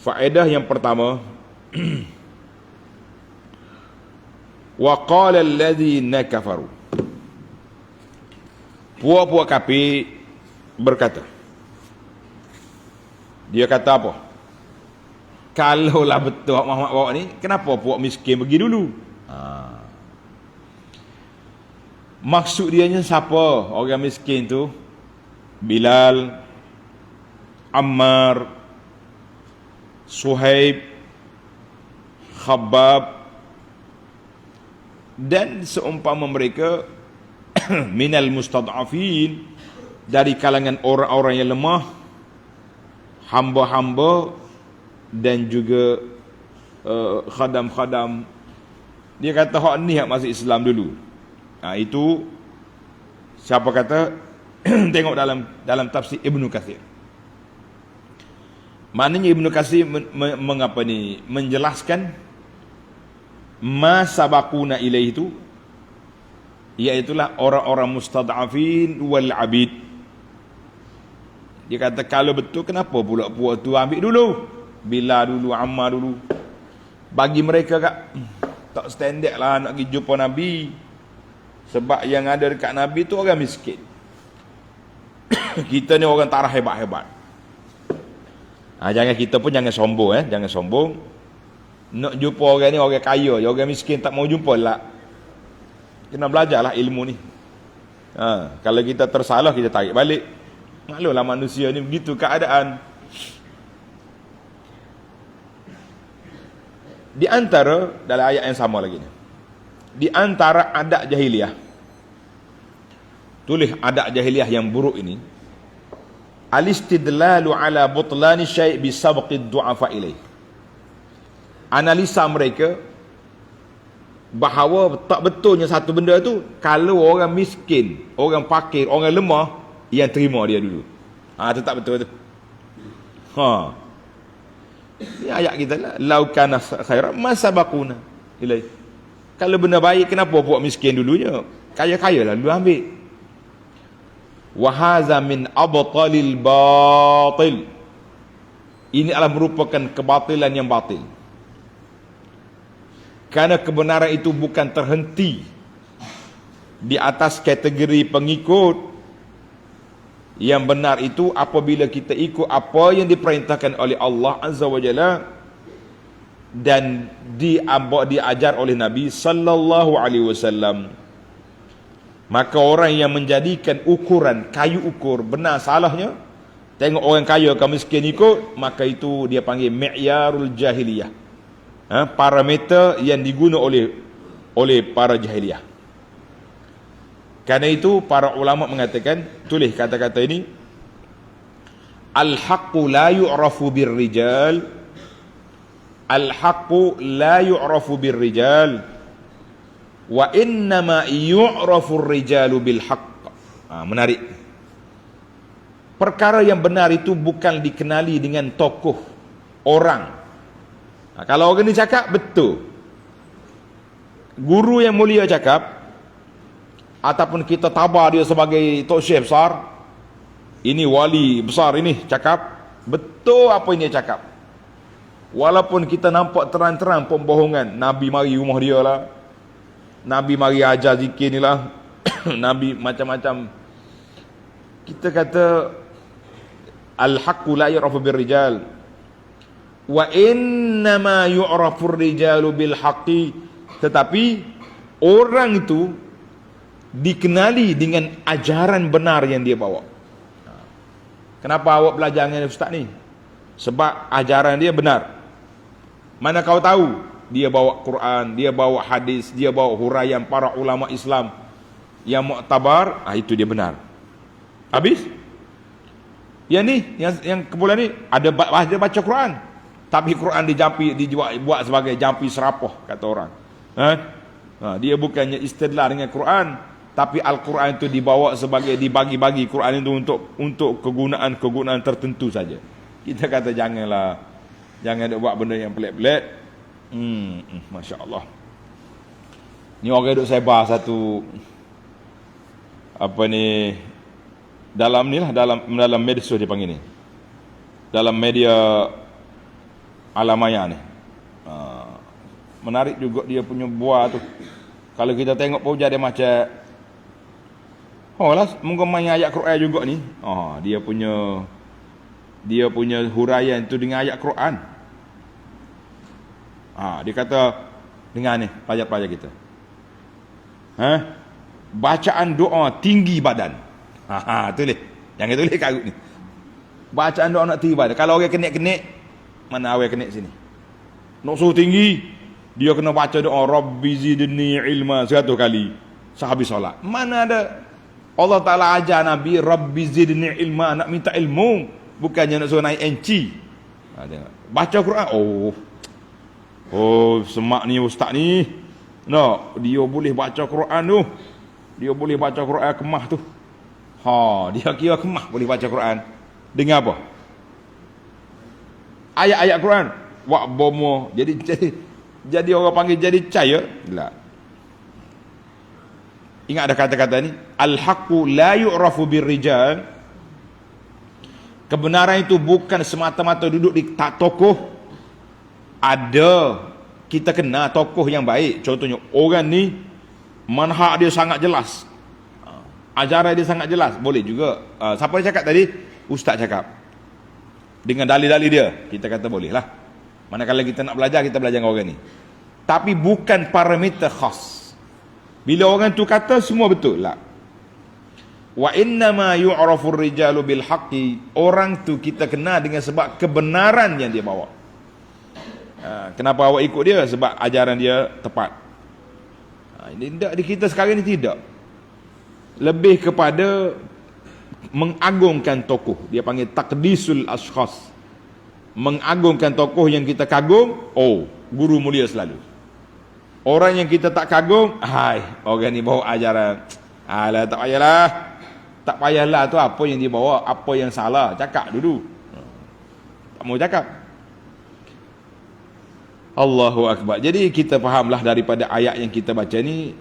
Faedah yang pertama, wa qala alladhina kafaru. Puak-puak kafir berkata. Dia kata apa? Kalaulah betul Muhammad bawa ni, kenapa puak miskin pergi dulu? Maksud dianya siapa orang miskin tu? Bilal, Ammar, Suhaib, Khabbab dan seumpama mereka minal mustad'afin, dari kalangan orang-orang yang lemah, hamba-hamba dan juga khadam-khadam. Dia kata hak ni hak masuk Islam dulu. Itu siapa kata? Tengok dalam tafsir Ibnu Katsir. Maknanya Ibnu Katsir mengapa ni menjelaskan ma sabaquna ilaihi itu, iaitulah orang-orang mustad'afin wal abid. Dia kata kalau betul, kenapa pula puak tu ambil dulu? Bila dulu, Ammar dulu. Bagi mereka tak standard lah nak pergi jumpa Nabi. Sebab yang ada dekat Nabi tu orang miskin. Kita ni orang tarah hebat-hebat. Jangan, kita pun jangan sombong jangan sombong. Nak jumpa orang ni orang kaya, orang miskin tak mau jumpa lah. Kena belajarlah ilmu ni. Kalau kita tersalah, kita tarik balik. Maklumlah manusia ni begitu keadaan. Di antara, dalam ayat yang sama lagi ni, di antara adat jahiliah, tulis adat jahiliah yang buruk ini, al-istidlalu ala butlani syai' bi sabqid du'afa ilaih. Analisa mereka bahawa tak betulnya satu benda tu kalau orang miskin, orang fakir, orang lemah yang terima dia dulu. Itu tak betul tu. Ini ayat kita lah, lau kana khairan ma sabaquna ilai. Kalau benda baik, kenapa buat miskin dulunya? Kaya-kaya lah dulu ambil. Wa hadza min abtalil batil. Ini adalah merupakan kebatilan yang batil. Kerana kebenaran itu bukan terhenti di atas kategori pengikut. Yang benar itu apabila kita ikut apa yang diperintahkan oleh Allah Azza wa Jalla dan diajar oleh Nabi sallallahu alaihi wasallam. Maka orang yang menjadikan ukuran, kayu ukur benar salahnya, tengok orang kaya ke miskin ikut, maka itu dia panggil mi'yarul jahiliyah. Parameter yang diguna oleh para jahiliyah. Karena itu para ulama mengatakan, tulis kata-kata ini, al-haqqu la yu'rafu birrijal, al-haqqu la yu'rafu birrijal, wa innama yu'rafu ar-rijalu bil haqq. Menarik. Perkara yang benar itu bukan dikenali dengan tokoh orang. Kalau orang ni cakap betul, guru yang mulia cakap, ataupun kita tabar dia sebagai tok syekh besar, ini wali besar, ini cakap betul apa ini dia cakap, walaupun kita nampak terang-terang pembohongan. Nabi mari rumah dia lah, Nabi mari ajar zikir ni lah, Nabi macam-macam. Kita kata al-haqqu la yu'rafu birrijal wa innama yu'rafu ar-rijalu bil haqqi. Tetapi orang itu dikenali dengan ajaran benar yang dia bawa. Kenapa awak belajar dengan ustaz ni? Sebab ajaran dia benar. Mana kau tahu dia bawa Quran, dia bawa hadis, dia bawa huraian para ulama Islam yang muktabar, itu dia benar. Habis? Yang ni, yang kumpulan ni ada baca Quran, tapi Quran dibuat sebagai jampi serapah, kata orang. Dia bukannya istidlal dengan Quran, tapi Al-Quran itu dibawa sebagai, dibagi-bagi Quran itu untuk kegunaan tertentu saja. Kita kata janganlah, jangan buat benda yang pelik-pelik. Masya Allah. Ni orang duk sebar satu apa ni, dalam ni lah, dalam medsos dia panggil ni, dalam media Alamaya ni. Menarik juga dia punya buah tu. Kalau kita tengok pun dia macam lah, mungkin main ayat Quran juga ni. Dia punya huraian tu dengan ayat Quran. Dia kata dengan ni pelajar-pelajar kita. Bacaan doa tinggi badan. Tulis. Yang kita tulis karut ni. Bacaan doa nak tinggi badan. Kalau orang kenik-kenik, mana orang kenik sini? Nak suruh tinggi, dia kena baca doa Rabbi zidni ilma 100 kali sehabis solat. Mana ada Allah Ta'ala ajar Nabi Rabbi zidni ilma, nak minta ilmu, bukannya nak suruh naik enci. Baca Quran. Semak ni ustaz ni. Dia boleh baca Quran tu. Dia boleh baca Quran kemah tu. Dia kira kemah boleh baca Quran. Dengan apa? Ayat-ayat Quran. Wak bomo. Jadi orang panggil jadi caya. Tak. Ingat ada kata-kata ni. Al-haqqu la yu'rafu birrijal. Kebenaran itu bukan semata-mata duduk di tokoh. Ada, kita kena tokoh yang baik. Contohnya orang ni manhaj dia sangat jelas, ajaran dia sangat jelas, boleh juga. Siapa yang cakap tadi? Ustaz cakap dengan dalil-dalil dia, kita kata boleh lah. Manakala kita nak belajar, kita belajar dengan orang ni. Tapi bukan parameter khas. Bila orang tu kata semua betul lah. Wa innama yu'rafur rijalu bil haqqi. Orang tu kita kenal dengan sebab kebenaran yang dia bawa. Kenapa awak ikut dia? Sebab ajaran dia tepat. Ini tidak di kita sekarang ni, tidak. Lebih kepada mengagungkan tokoh. Dia panggil taqdisul ashkhas. Mengagungkan tokoh yang kita kagum, guru mulia selalu. Orang yang kita tak kagum, orang ni bawa ajaran, tak payahlah. Tak payahlah tu apa yang dia bawa, apa yang salah, cakap dulu. Tak mau cakap. Allahu Akbar. Jadi kita fahamlah daripada ayat yang kita baca ni,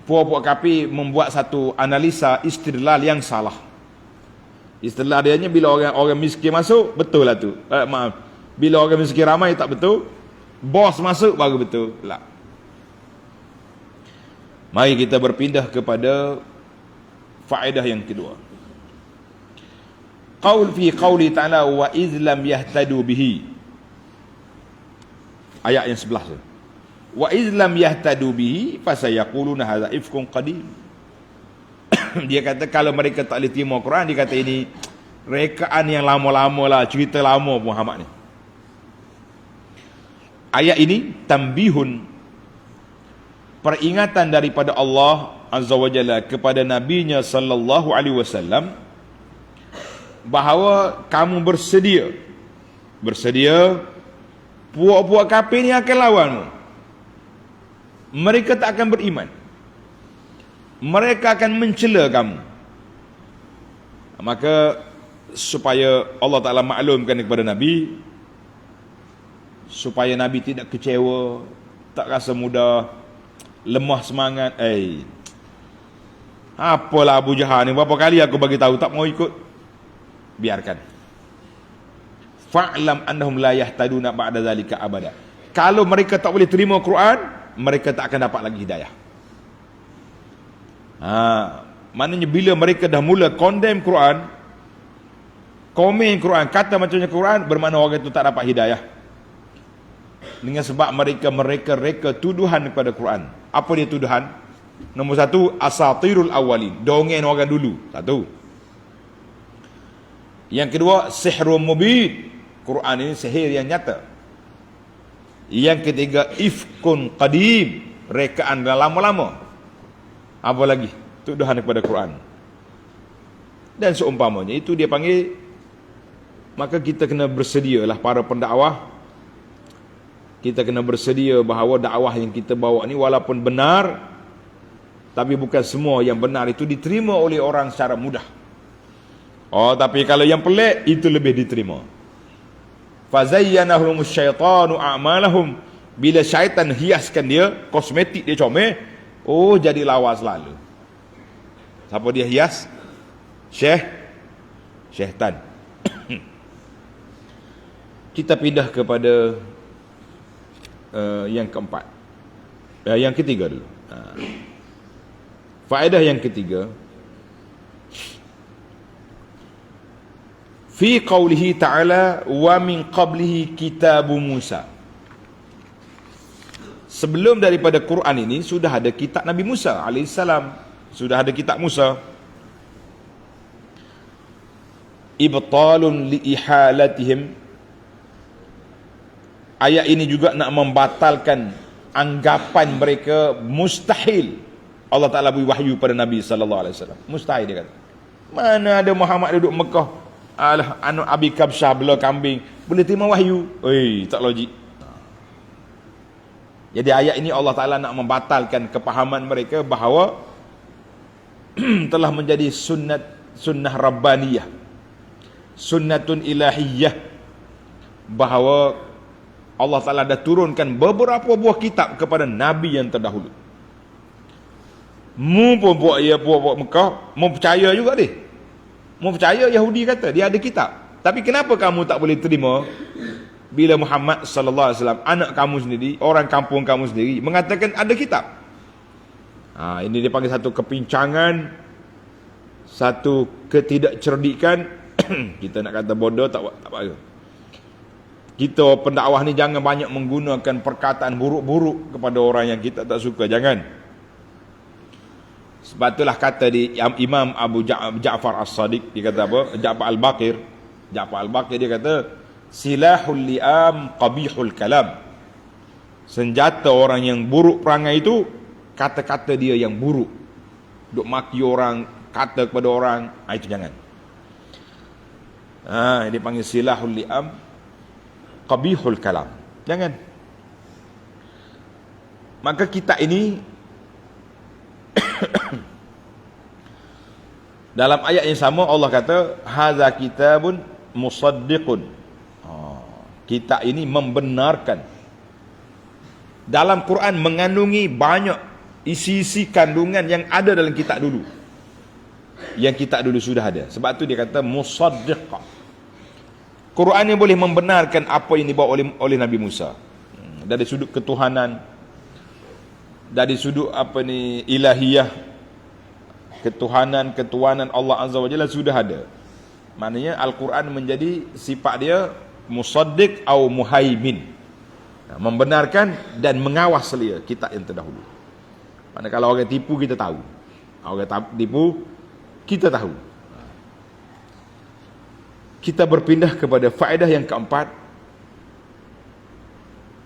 puak-puak kapi membuat satu analisa istidlal yang salah. Istidlal dia bila orang miskin masuk, betul lah tu. Maaf. Bila orang miskin ramai tak betul. Bos masuk baru betul. Tak. Mari kita berpindah kepada faedah yang kedua. Qaul fi qauli ta'ala wa iz lam yahtadu bihi. Ayat yang sebelah tu. Wa iz lam yahtadu bihi fasayaquluna hadza ifkun qadim. Dia kata kalau mereka tak boleh terima Quran, dia kata ini rekaan yang lama-lama lah, cerita lama Muhammad ni. Ayat ini tambihun, peringatan daripada Allah Azza wa Jalla kepada nabinya sallallahu alaihi wasallam bahawa kamu bersedia puak-puak kafir ni akan lawanmu. Mereka tak akan beriman, mereka akan mencela kamu. Maka supaya Allah Ta'ala maklumkan kepada Nabi, supaya Nabi tidak kecewa, tak rasa mudah, lemah semangat. Apalah Abu Jahal ni, berapa kali aku bagi tahu tak mau ikut. Biarkan. Fa'lam annahum la yahtaduna ba'da zalika abada. Kalau mereka tak boleh terima Quran, mereka tak akan dapat lagi hidayah. Maknanya bila mereka dah mula condemn Quran, komen Quran, kata macamnya Quran, bermakna orang itu tak dapat hidayah. Dengan sebab mereka reka tuduhan kepada Quran. Apa dia tuduhan? Nombor satu, asatirul awalin, dongeng orang dulu. Satu. Yang kedua, sihrun mubin, Quran ini sihir yang nyata. Yang ketiga, ifkun qadim, rekaan dah lama-lama. Apa lagi? Tuduhan kepada Quran. Dan seumpamanya, itu dia panggil. Maka kita kena bersedialah para pendakwah. Kita kena bersedia bahawa dakwah yang kita bawa ni walaupun benar, tapi bukan semua yang benar itu diterima oleh orang secara mudah. Tapi kalau yang pelik, itu lebih diterima. Fazayyanahumus syaitanu a'malahum. Bila syaitan hiaskan dia, kosmetik dia comel, jadi lawas selalu. Siapa dia hias? Syaitan. Kita pindah kepada yang keempat. Yang ketiga dulu. Faedah yang ketiga, fi qawlihi ta'ala wa min qablihi kitabu Musa. Sebelum daripada Quran ini sudah ada kitab Nabi Musa alaihissalam, sudah ada kitab Musa. Ibtalun li ihalatihim. Ayat ini juga nak membatalkan anggapan mereka mustahil Allah Ta'ala beri wahyu pada Nabi sallallahu alaihi wasallam. Mustahil dia kata. Mana ada Muhammad duduk Mekah, anak Abi Kabsyah belah kambing, boleh terima wahyu? Tak logik. Jadi ayat ini Allah Ta'ala nak membatalkan kepahaman mereka bahawa telah menjadi sunnah rabbaniyah, sunnatun ilahiyah, bahawa Allah Ta'ala dah turunkan beberapa buah kitab kepada Nabi yang terdahulu. Mu pun buat Mekah, mu percaya juga dia. Mu percaya Yahudi kata dia ada kitab. Tapi kenapa kamu tak boleh terima bila Muhammad sallallahu alaihi wasallam, anak kamu sendiri, orang kampung kamu sendiri mengatakan ada kitab? Ini dia panggil satu kepincangan, satu ketidakcerdikan. Kita nak kata bodoh tak apa. Kita pendakwah ni jangan banyak menggunakan perkataan buruk-buruk kepada orang yang kita tak suka, jangan. Sebab itulah kata di Imam Abu Ja'far As-Sadiq, dia kata apa? Ja'far Al-Baqir dia kata, silahul li'am qabihul kalam. Senjata orang yang buruk perangai itu kata-kata dia yang buruk. Duk maki orang, kata kepada orang, itu jangan. Dia panggil silahul li'am qabihul kalam. Jangan. Maka kita ini dalam ayat yang sama Allah kata hadza kitabun musaddiqun. Kitab ini membenarkan. Dalam Quran mengandungi banyak isi-isi kandungan yang ada dalam kitab dulu. Yang kitab dulu sudah ada. Sebab tu dia kata musaddiq. Quran ini boleh membenarkan apa yang dibawa oleh Nabi Musa. Dari sudut ketuhanan, dari sudut ilahiyah, ketuhanan Allah Azza wa Jalla sudah ada. Maknanya Al-Quran menjadi sifat dia musaddiq atau muhaimin, membenarkan dan mengawas selia kitab yang terdahulu. Maknanya kalau orang tipu kita tahu, orang tipu kita tahu. Kita berpindah kepada faedah yang keempat.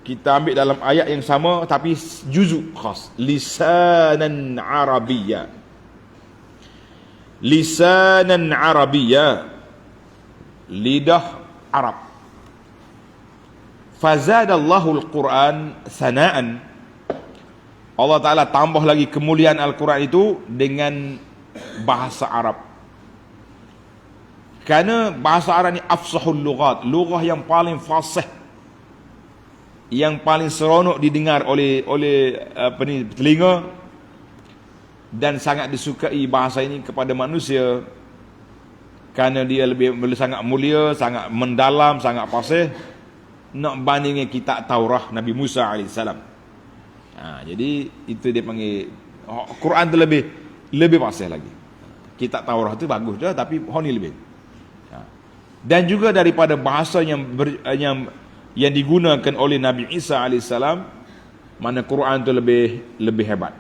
Kita ambil dalam ayat yang sama tapi juzuk khas, lisanan arabiyya. Lisanan arabiyya, lidah Arab. Fazadallahu al-Quran sana'an. Allah Ta'ala tambah lagi kemuliaan Al-Quran itu dengan bahasa Arab. Kerana bahasa Arab ni afsahul lughat, lughah yang paling fasih, yang paling seronok didengar oleh telinga, dan sangat disukai bahasa ini kepada manusia kerana dia lebih sangat mulia, sangat mendalam, sangat fasih, nak bandingkan kitab Taurah Nabi Musa AS. Jadi itu dia panggil Quran tu lebih fasih lagi. Kitab Taurah tu bagus dah, tapi ni lebih. Dan juga daripada bahasa yang digunakan oleh Nabi Isa AS, mana Quran tu lebih hebat,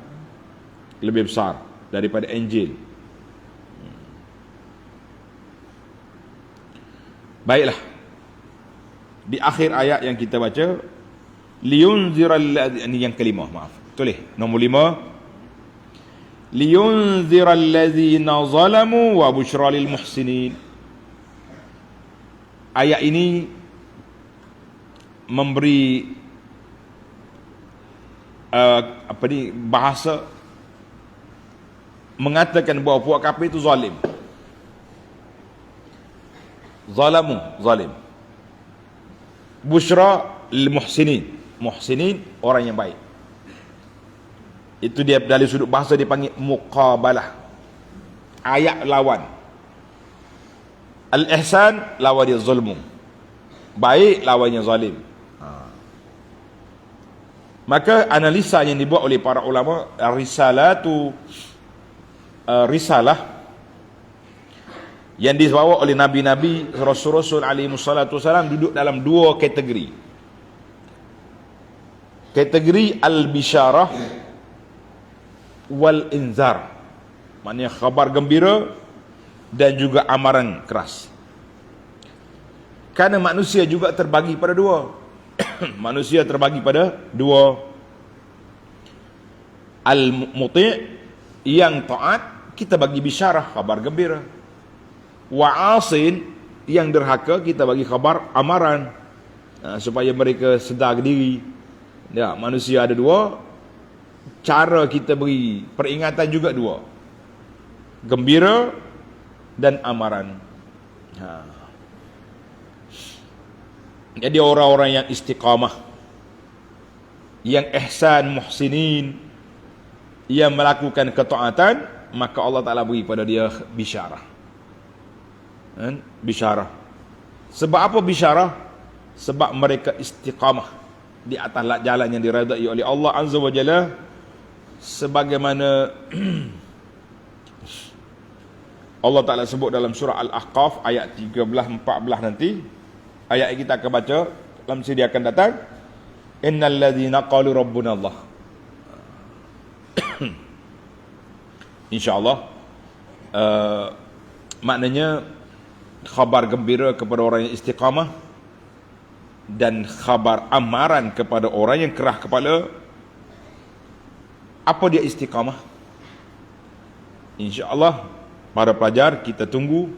lebih besar daripada Injil. Baiklah, di akhir ayat yang kita baca, liyunziral, ini yang kelima, maaf, tulis nombor 5, liyunziral ladzina zalamu wa busyra lil muhsinin. Ayat ini memberi bahasa mengatakan bahawa puak kafir itu zalim. Zalamu, zalim. Busyra lil muhsinin, muhsinin orang yang baik. Itu dia dari sudut bahasa dipanggil muqabalah, ayat lawan. Al-ihsan lawan dia zulmu. baik lawannya zalim. Maka analisa yang dibuat oleh para ulama, risalah yang dibawa oleh nabi-nabi, rasul-rasul alaihi wassalatu wasalam duduk dalam dua kategori. Kategori al-bisyarah wal inzar, maknanya khabar gembira dan juga amaran keras. Karena manusia juga terbagi pada dua. Manusia terbagi pada dua. Al-muti' yang taat, kita bagi bisyarah, khabar gembira. Wa asin, yang derhaka, kita bagi khabar amaran, supaya mereka sedar diri. Ya, manusia ada dua. Cara kita beri peringatan juga dua, gembira dan amaran. Jadi orang-orang yang istiqamah, yang ihsan muhsinin, yang melakukan ketaatan, maka Allah Ta'ala beri pada dia bisyarah. Bisyarah. Sebab apa bisyarah? Sebab mereka istiqamah di atas jalan yang diredai oleh Allah Azza wa Jalla, sebagaimana Allah Ta'ala sebut dalam surah Al-Ahqaf ayat 13-14 nanti. Ayat yang kita akan baca dalam sidi akan datang. Innal ladzina qalu rabbuna Allah. InsyaAllah maknanya khabar gembira kepada orang yang istiqamah dan khabar amaran kepada orang yang kerah kepala. Apa dia istiqamah? InsyaAllah para pelajar, kita tunggu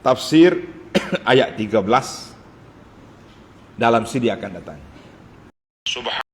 tafsir ayat 13 dalam sidi akan datang.